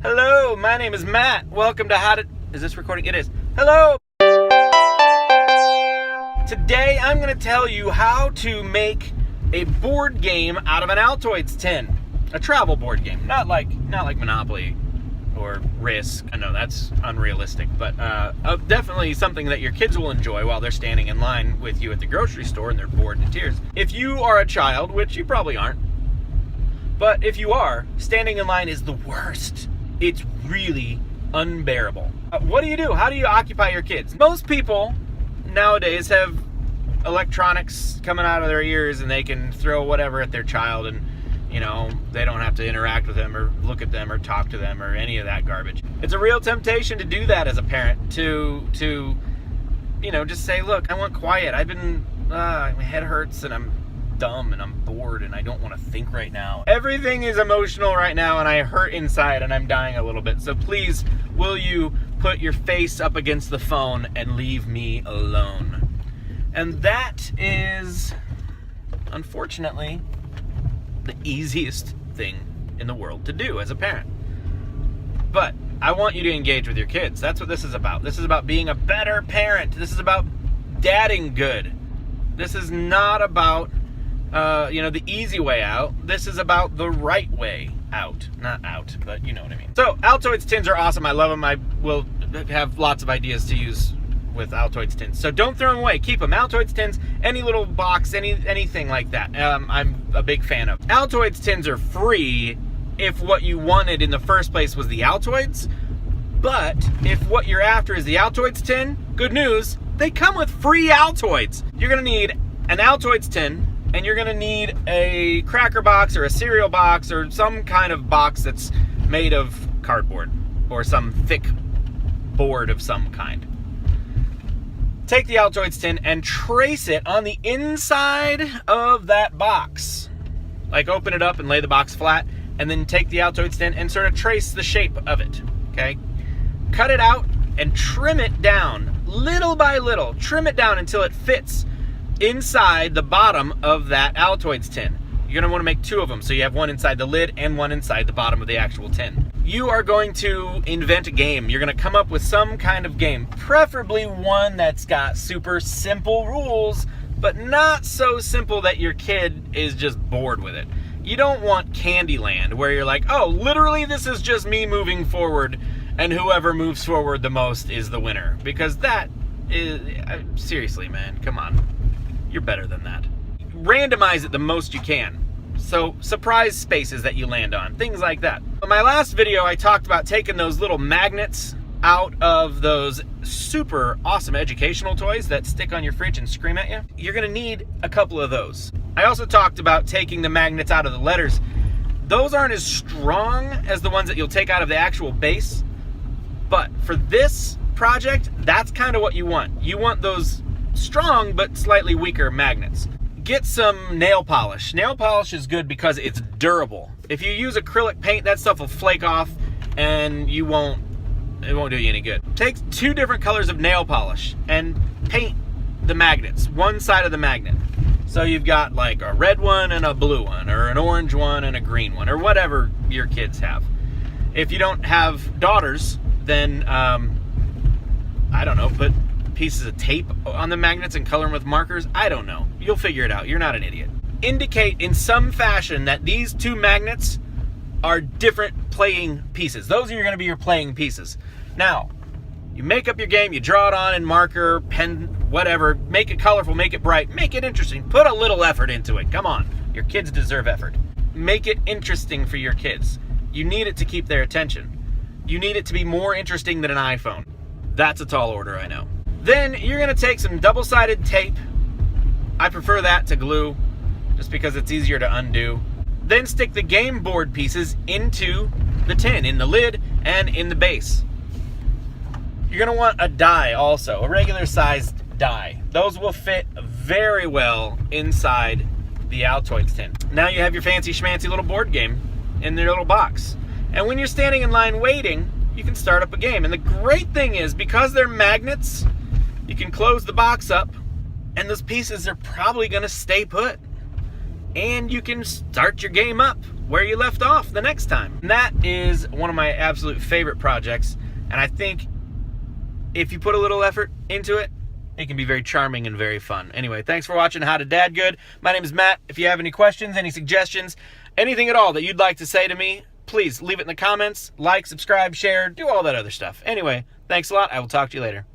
Hello, my name is Matt. Welcome to How to... Is this recording? It is. Hello! Today I'm going to tell you how to make a board game out of an Altoids tin. A travel board game. Not like Monopoly or Risk. I know that's unrealistic, but definitely something that your kids will enjoy while they're standing in line with you at the grocery store and they're bored to tears. If you are a child, which you probably aren't, but if you are, standing in line is the worst. It's really unbearable. What do you do? How do you occupy your kids? Most people nowadays have electronics coming out of their ears and they can throw whatever at their child and, you know, they don't have to interact with them or look at them or talk to them or any of that garbage. It's a real temptation to do that as a parent, to you know, just say, look, I want quiet. My head hurts and I'm dumb and I'm bored and I don't want to think right now. Everything is emotional right now and I hurt inside and I'm dying a little bit. So please, will you put your face up against the phone and leave me alone? And that is, unfortunately, the easiest thing in the world to do as a parent. But I want you to engage with your kids. That's what this is about. This is about being a better parent. This is about dadding good. This is not about the easy way out. This is about the right way out. Not out, but you know what I mean. So, Altoids tins are awesome. I love them. I will have lots of ideas to use with Altoids tins. So don't throw them away. Keep them. Altoids tins, any little box, anything like that. I'm a big fan of. Altoids tins are free if what you wanted in the first place was the Altoids. But if what you're after is the Altoids tin, good news, they come with free Altoids. You're going to need an Altoids tin, and you're gonna need a cracker box or a cereal box or some kind of box that's made of cardboard or some thick board of some kind. Take the Altoids tin and trace it on the inside of that box. Like open it up and lay the box flat, and then take the Altoids tin and sort of trace the shape of it, okay? Cut it out and trim it down little by little. Trim it down until it fits inside the bottom of that Altoids tin. You're going to want to make two of them, so you have one inside the lid and one inside the bottom of the actual tin. You are going to invent a game. You're going to come up with some kind of game, preferably one that's got super simple rules, but not so simple that your kid is just bored with it. You don't want Candyland, where you're like, oh, literally this is just me moving forward, and whoever moves forward the most is the winner. Because that is, seriously, man, come on. You're better than that. Randomize it the most you can. So surprise spaces that you land on, things like that. In my last video, I talked about taking those little magnets out of those super awesome educational toys that stick on your fridge and scream at you. You're gonna need a couple of those. I also talked about taking the magnets out of the letters. Those aren't as strong as the ones that you'll take out of the actual base, but for this project, that's kind of what you want. You want those strong but slightly weaker magnets. Get some nail polish. Nail polish is good because it's durable. If you use acrylic paint, that stuff will flake off and it won't do you any good. Take two different colors of nail polish and paint the magnets, one side of the magnet. So you've got like a red one and a blue one, or an orange one and a green one, or whatever your kids have. If you don't have daughters, then I don't know, put pieces of tape on the magnets and color them with markers. I don't know. You'll figure it out. You're not an idiot. Indicate in some fashion that these two magnets are different playing pieces. Those are going to be your playing pieces. Now, you make up your game, you draw it on in marker, pen, whatever. Make it colorful, make it bright, make it interesting. Put a little effort into it. Come on. Your kids deserve effort. Make it interesting for your kids. You need it to keep their attention. You need it to be more interesting than an iPhone. That's a tall order, I know. Then you're going to take some double-sided tape. I prefer that to glue, just because it's easier to undo. Then stick the game board pieces into the tin, in the lid and in the base. You're going to want a die also, a regular sized die. Those will fit very well inside the Altoids tin. Now you have your fancy schmancy little board game in their little box. And when you're standing in line waiting, you can start up a game. And the great thing is, because they're magnets, you can close the box up and those pieces are probably going to stay put. And you can start your game up where you left off the next time. And that is one of my absolute favorite projects, and I think if you put a little effort into it, it can be very charming and very fun. Anyway, thanks for watching How to Dad Good. My name is Matt. If you have any questions, any suggestions, anything at all that you'd like to say to me, please leave it in the comments. Like, subscribe, share, do all that other stuff. Anyway, thanks a lot. I will talk to you later.